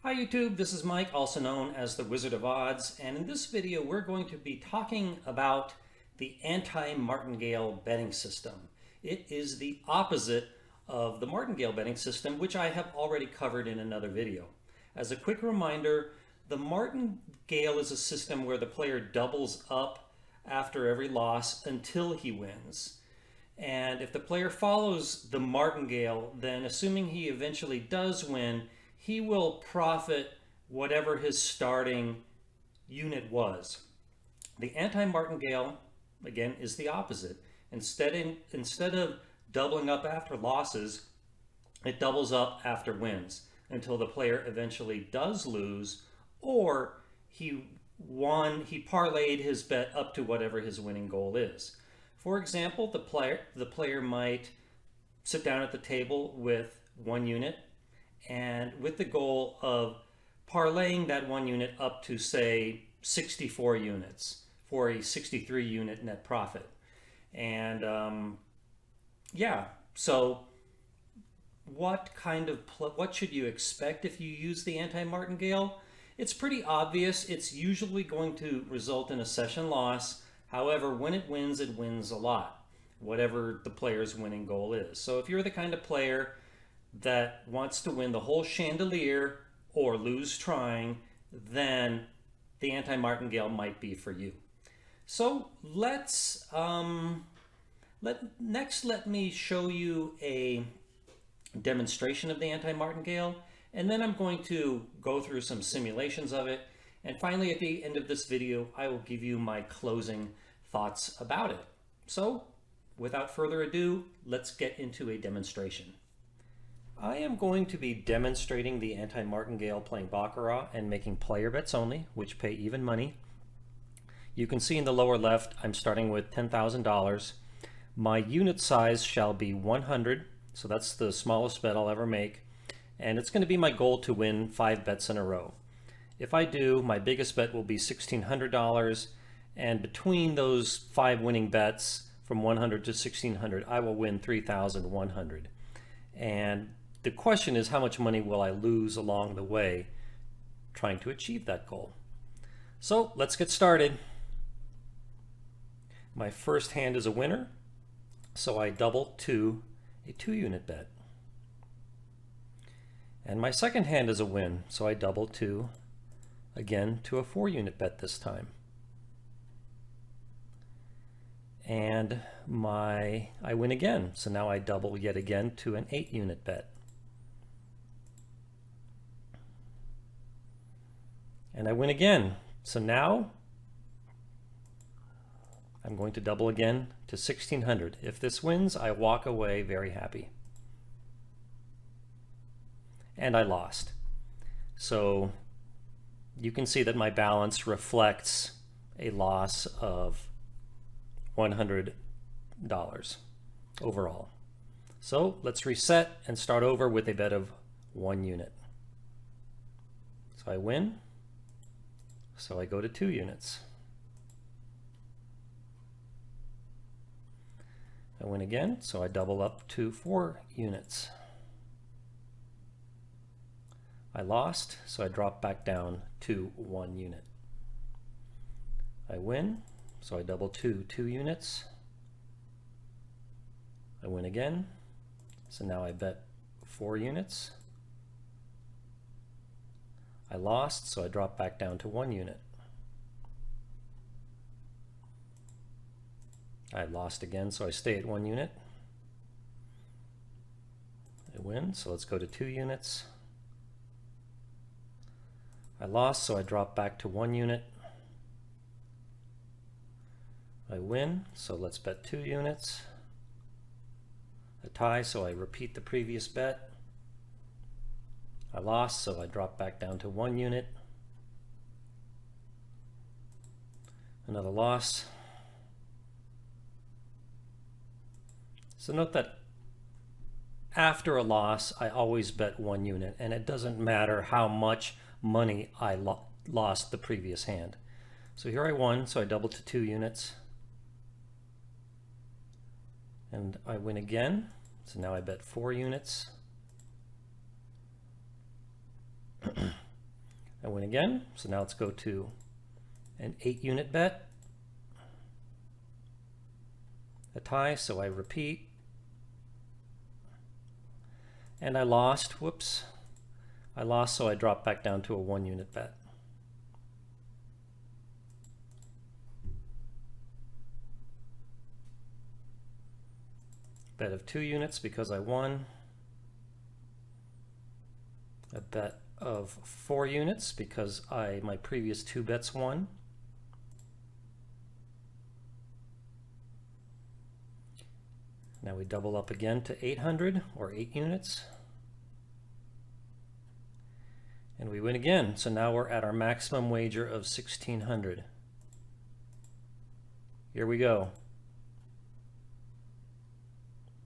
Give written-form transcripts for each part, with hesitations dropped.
Hi YouTube, this is Mike, also known as the Wizard of Odds, and in this video we're going to be talking about the anti-martingale betting system. It is the opposite of the martingale betting system, which I have already covered in another video. As a quick reminder, the martingale is a system where the player doubles up after every loss until he wins. And if the player follows the martingale, then assuming he eventually does win, he will profit whatever his starting unit was. The anti-martingale, again, is the opposite. Instead of doubling up after losses, it doubles up after wins until the player eventually does lose, or he parlayed his bet up to whatever his winning goal is. For example, the player might sit down at the table with one unit and with the goal of parlaying that one unit up to, say, 64 units for a 63 unit net profit. And so what should you expect if you use the anti-martingale? It's pretty obvious. It's usually going to result in a session loss. However, when it wins a lot, whatever the player's winning goal is. So if you're the kind of player that wants to win the whole chandelier or lose trying, then the anti-martingale might be for you. So let me show you a demonstration of the anti-martingale, and then I'm going to go through some simulations of it, and finally at the end of this video I will give you my closing thoughts about it. So without further ado, let's get into a demonstration. I am going to be demonstrating the anti-martingale playing Baccarat and making player bets only, which pay even money. You can see in the lower left, I'm starting with $10,000. My unit size shall be 100, so that's the smallest bet I'll ever make. And it's going to be my goal to win 5 bets in a row. If I do, my biggest bet will be $1,600, and between those 5 winning bets from 100 to 1,600, I will win 3,100. And the question is, how much money will I lose along the way trying to achieve that goal? So let's get started. My first hand is a winner, so I double to a 2-unit bet. And my second hand is a win, so I double to, again, to a 4-unit bet this time. And I win again, so now I double yet again to an 8-unit bet. And I win again, so now I'm going to double again to 1,600. If this wins, I walk away very happy. And I lost. So you can see that my balance reflects a loss of $100 overall. So let's reset and start over with a bet of 1 unit. So I win, so I go to 2 units. I win again, so I double up to 4 units. I lost, so I drop back down to 1 unit. I win, so I double to 2 units. I win again, so now I bet 4 units. I lost, so I drop back down to 1 unit. I lost again, so I stay at 1 unit. I win, so let's go to 2 units. I lost, so I drop back to 1 unit. I win, so let's bet 2 units. A tie, so I repeat the previous bet. I lost, so I drop back down to 1 unit. Another loss. So note that after a loss, I always bet 1 unit, and it doesn't matter how much money I lost the previous hand. So here I won, so I double to 2 units. And I win again, so now I bet 4 units. I win again. So now let's go to an 8-unit bet. A tie, so I repeat. And I lost. Whoops. I lost, so I dropped back down to a 1-unit bet. Bet of 2 units because I won. A bet of 4 units because my previous 2 bets won. Now we double up again to 800 or 8 units. And we win again. So now we're at our maximum wager of 1,600. Here we go.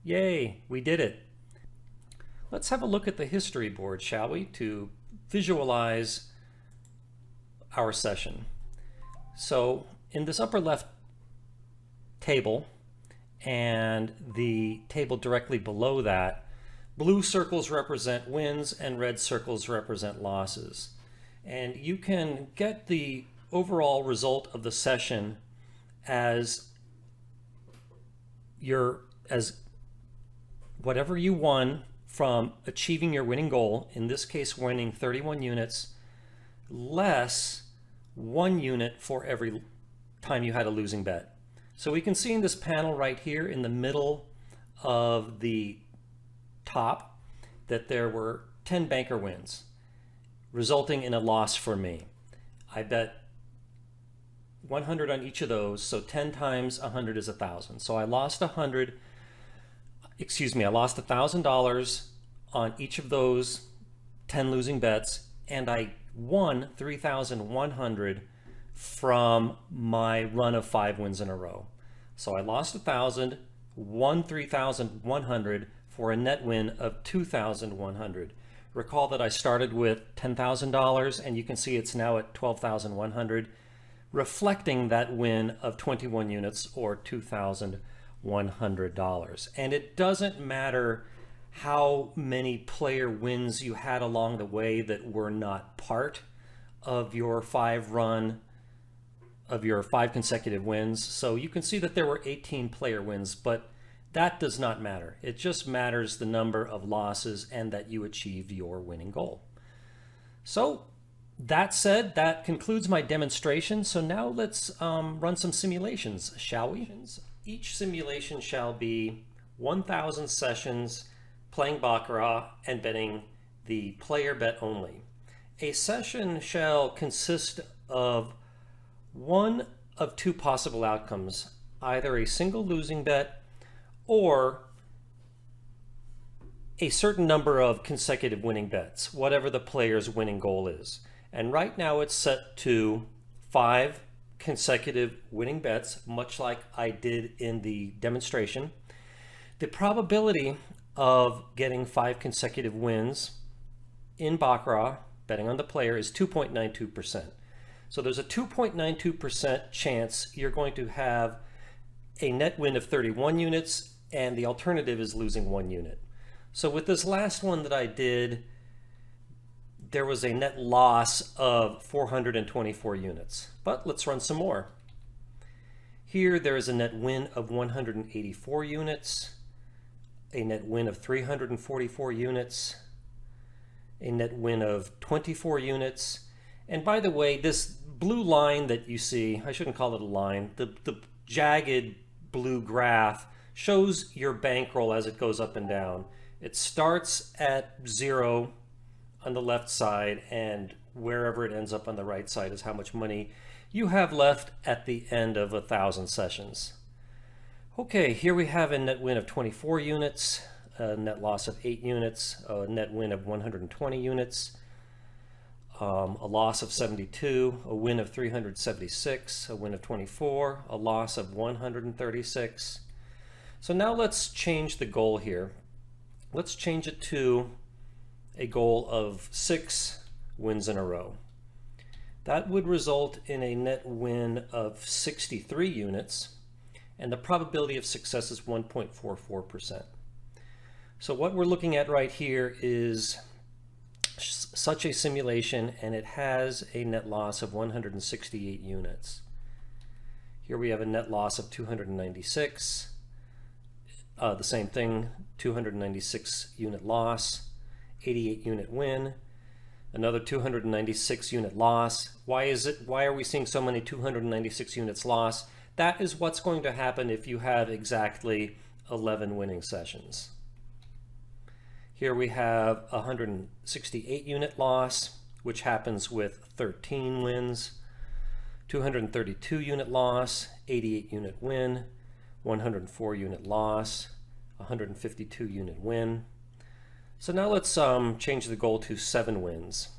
Yay, we did it. Let's have a look at the history board, shall we, to visualize our session. So in this upper left table and the table directly below that, blue circles represent wins and red circles represent losses. And you can get the overall result of the session as whatever you won from achieving your winning goal, in this case winning 31 units, less 1 unit for every time you had a losing bet. So we can see in this panel right here in the middle of the top that there were 10 banker wins, resulting in a loss for me. I bet 100 on each of those, so 10 times 100 is 1,000. So I lost $1,000 on each of those 10 losing bets, and I won 3,100 from my run of 5 wins in a row. So I lost 1,000, won 3,100 for a net win of 2,100. Recall that I started with $10,000 and you can see it's now at 12,100, reflecting that win of 21 units or $2,100. And it doesn't matter how many player wins you had along the way that were not part of your 5 consecutive wins. So you can see that there were 18 player wins, but that does not matter. It just matters the number of losses and that you achieved your winning goal. So that said, that concludes my demonstration. So now let's run some simulations, shall we? Each simulation shall be 1,000 sessions playing Baccarat and betting the player bet only. A session shall consist of one of 2 possible outcomes, either a single losing bet or a certain number of consecutive winning bets, whatever the player's winning goal is. And right now it's set to 5 consecutive winning bets, much like I did in the demonstration. The probability of getting 5 consecutive wins in Baccarat, betting on the player, is 2.92%. So there's a 2.92% chance you're going to have a net win of 31 units, and the alternative is losing 1 unit. So with this last one that I did, there was a net loss of 424 units. But let's run some more. Here there is a net win of 184 units, a net win of 344 units, a net win of 24 units. And by the way, this blue line that you see, I shouldn't call it a line, the jagged blue graph shows your bankroll as it goes up and down. It starts at 0 on the left side, and wherever it ends up on the right side is how much money you have left at the end of 1,000 sessions. Okay, here we have a net win of 24 units, a net loss of 8 units, a net win of 120 units, a loss of 72, a win of 376, a win of 24, a loss of 136. So now let's change the goal here. Let's change it to a goal of 6 wins in a row. That would result in a net win of 63 units, and the probability of success is 1.44%. So what we're looking at right here is such a simulation, and it has a net loss of 168 units. Here we have a net loss of 296. The same thing, 296 unit loss, 88 unit win, another 296 unit loss. Why are we seeing so many 296 units loss? That is what's going to happen if you have exactly 11 winning sessions. Here we have 168 unit loss, which happens with 13 wins, 232 unit loss, 88 unit win, 104 unit loss, 152 unit win. So now let's change the goal to 7 wins.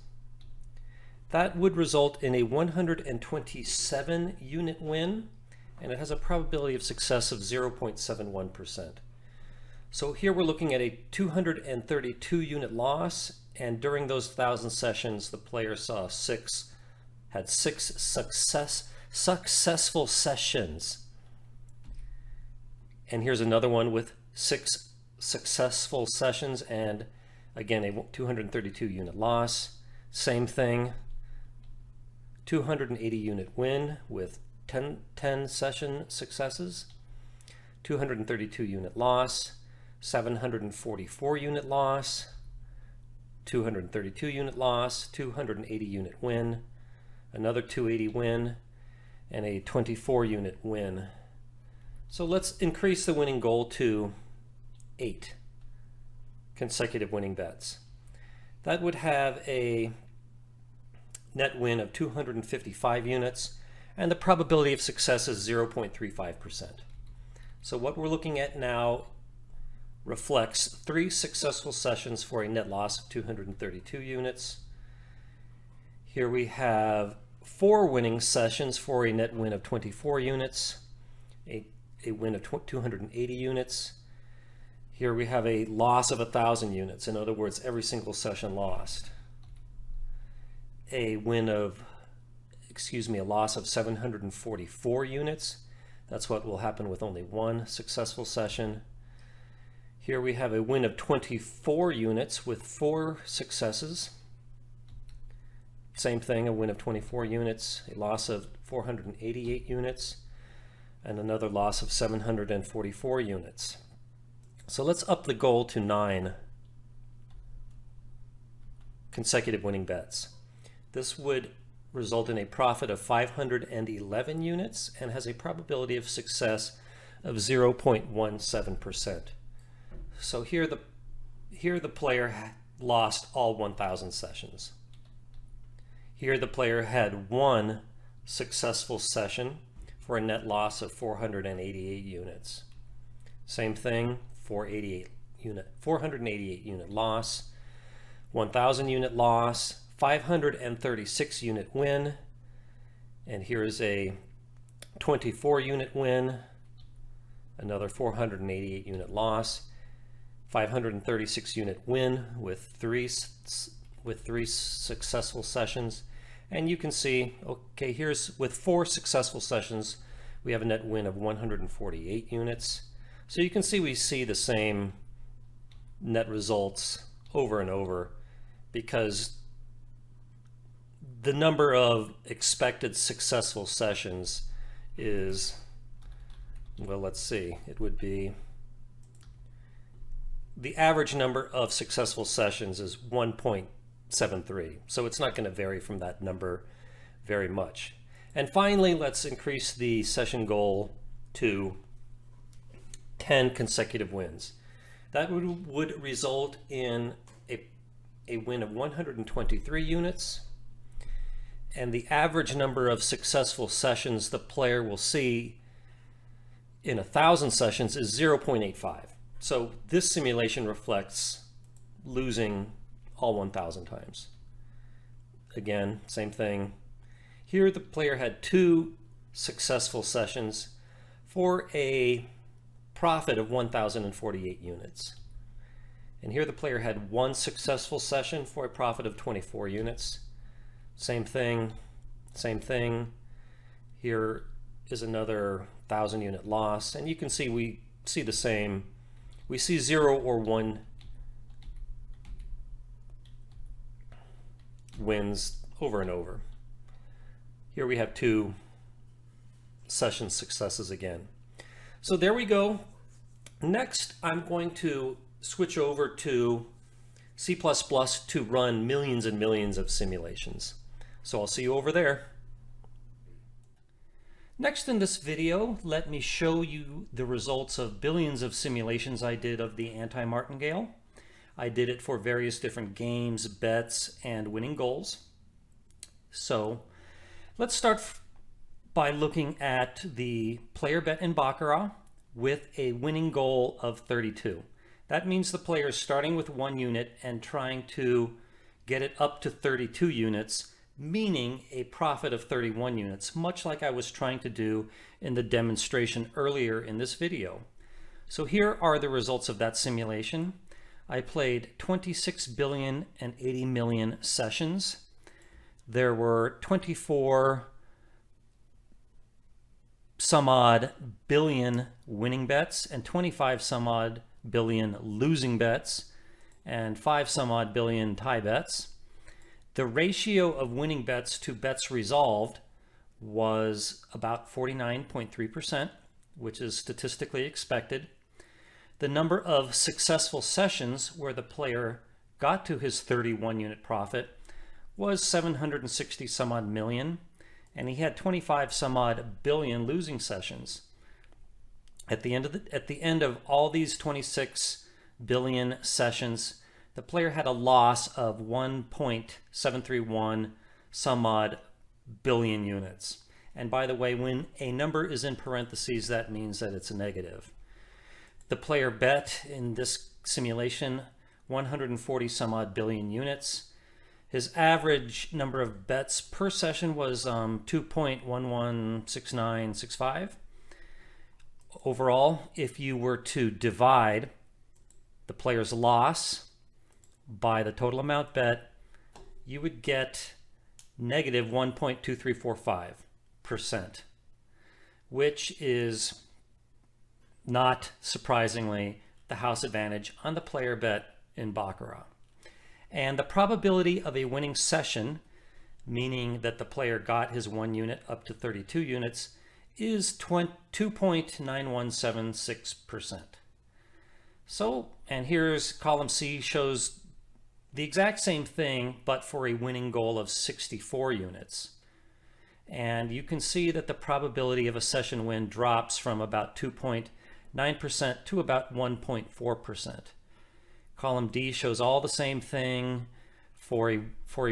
That would result in a 127 unit win, and it has a probability of success of 0.71%. So here we're looking at a 232 unit loss, and during those 1,000 sessions, the player had six successful sessions. And here's another one with 6 successful sessions, and again, a 232 unit loss. Same thing, 280 unit win with 10 session successes, 232 unit loss, 744 unit loss, 232 unit loss, 280 unit win, another 280 win, and a 24 unit win. So let's increase the winning goal to 8 consecutive winning bets. That would have a net win of 255 units, and the probability of success is 0.35%. So what we're looking at now reflects 3 successful sessions for a net loss of 232 units. Here we have 4 winning sessions for a net win of 24 units, a win of 280 units. Here we have a loss of 1,000 units. In other words, every single session lost. A loss of 744 units. That's what will happen with only 1 successful session. Here we have a win of 24 units with 4 successes. Same thing, a win of 24 units, a loss of 488 units, and another loss of 744 units. So let's up the goal to 9 consecutive winning bets. This would result in a profit of 511 units and has a probability of success of 0.17%. So here the player lost all 1,000 sessions. Here the player had 1 successful session for a net loss of 488 units. Same thing, 488 unit loss, 1,000 unit loss, 536 unit win, and here is a 24 unit win, another 488 unit loss, 536 unit win with three successful sessions. And you can see, okay, here's with 4 successful sessions, we have a net win of 148 units. So you can see we see the same net results over and over because the number of expected successful sessions is, well, let's see, it would be, the average number of successful sessions is 1.73. So it's not going to vary from that number very much. And finally, let's increase the session goal to 10 consecutive wins. That would result in a win of 123 units. And the average number of successful sessions the player will see in 1,000 sessions is 0.85. So this simulation reflects losing all 1,000 times. Again, same thing. Here the player had 2 successful sessions for a profit of 1,048 units. And here the player had 1 successful session for a profit of 24 units. Same thing, same thing. Here is another 1,000 unit loss, and you can see we see the same. We see 0 or 1 wins over and over. Here we have 2 session successes again. So there we go. Next, I'm going to switch over to C++ to run millions and millions of simulations. So I'll see you over there. Next in this video, let me show you the results of billions of simulations I did of the Anti-Martingale. I did it for various different games, bets, and winning goals. So let's start by looking at the player bet in Baccarat with a winning goal of 32. That means the player is starting with 1 unit and trying to get it up to 32 units, meaning a profit of 31 units, much like I was trying to do in the demonstration earlier in this video. So here are the results of that simulation. I played 26 billion and 80 million sessions. There were 24 some odd billion winning bets and 25 some odd billion losing bets and 5 some odd billion tie bets. The ratio of winning bets to bets resolved was about 49.3%, which is statistically expected. The number of successful sessions where the player got to his 31 unit profit was 760 some odd million, and he had 25 some odd billion losing sessions. At the end of all these 26 billion sessions, the player had a loss of 1.731 some odd billion units. And by the way, when a number is in parentheses, that means that it's a negative. The player bet in this simulation 140 some odd billion units. His average number of bets per session was 2.116965. Overall, if you were to divide the player's loss by the total amount bet, you would get negative 1.2345%, which is not surprisingly the house advantage on the player bet in Baccarat. And the probability of a winning session, meaning that the player got his 1 unit up to 32 units, is 2.9176%. So, and here's column C, shows the exact same thing, but for a winning goal of 64 units. And you can see that the probability of a session win drops from about 2.9% to about 1.4%. Column D shows all the same thing for a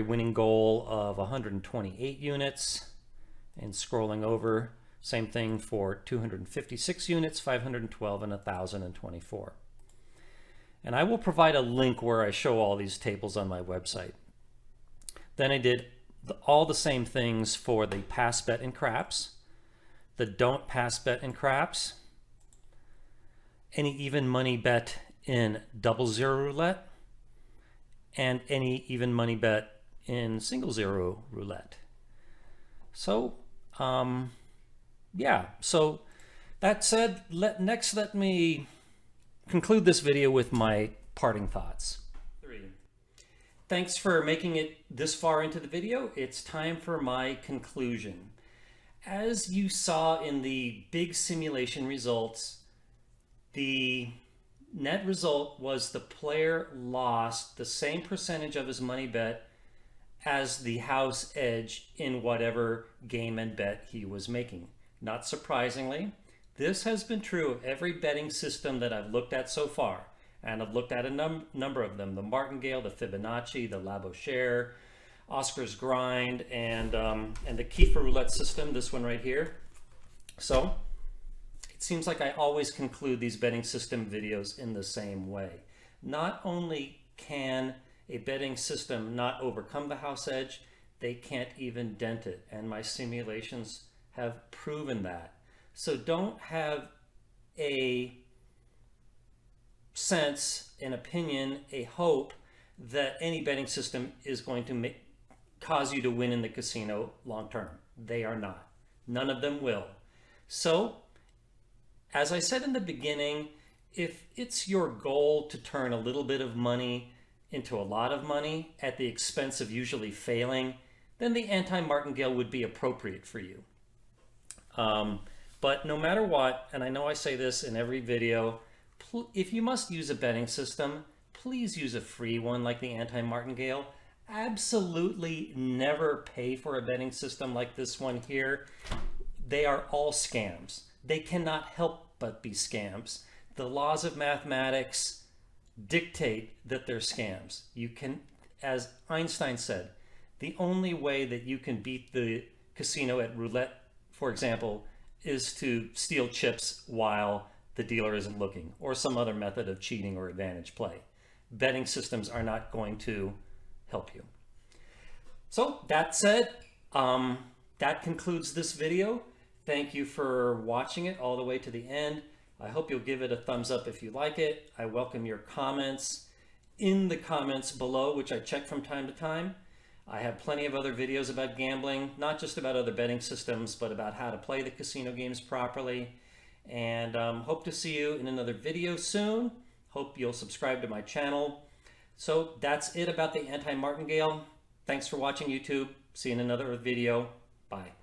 winning goal of 128 units. And scrolling over, same thing for 256 units, 512, and 1,024. And I will provide a link where I show all these tables on my website. Then I did all the same things for the pass bet in craps, the don't pass bet in craps, any even money bet in double zero roulette, and any even money bet in single zero roulette. So, yeah, so that said, next let me conclude this video with my parting thoughts. 3. Thanks for making it this far into the video. It's time for my conclusion. As you saw in the big simulation results, the net result was the player lost the same percentage of his money bet as the house edge in whatever game and bet he was making. Not surprisingly, this has been true of every betting system that I've looked at so far, and I've looked at a number of them: the Martingale, the Fibonacci, the Labouchere, Oscar's Grind, and the Kiefer roulette system, this one right here. So it seems like I always conclude these betting system videos in the same way. Not only can a betting system not overcome the house edge, they can't even dent it, and my simulations have proven that. So don't have a sense, an opinion, a hope that any betting system is going to cause you to win in the casino long term. They are not. None of them will. So, as I said in the beginning, if it's your goal to turn a little bit of money into a lot of money at the expense of usually failing, then the anti-martingale would be appropriate for you. But no matter what, and I know I say this in every video, if you must use a betting system, please use a free one like the anti-martingale. Absolutely never pay for a betting system like this one here. They are all scams. They cannot help but be scams. The laws of mathematics dictate that they're scams. You can, as Einstein said, the only way that you can beat the casino at roulette, for example, is to steal chips while the dealer isn't looking, or some other method of cheating or advantage play. Betting systems are not going to help you. So that said, that concludes this video. Thank you for watching it all the way to the end. I hope you'll give it a thumbs up if you like it. I welcome your comments in the comments below, which I check from time to time. I have plenty of other videos about gambling, not just about other betting systems, but about how to play the casino games properly. And hope to see you in another video soon. Hope you'll subscribe to my channel. So that's it about the anti-martingale. Thanks for watching YouTube. See you in another video. Bye.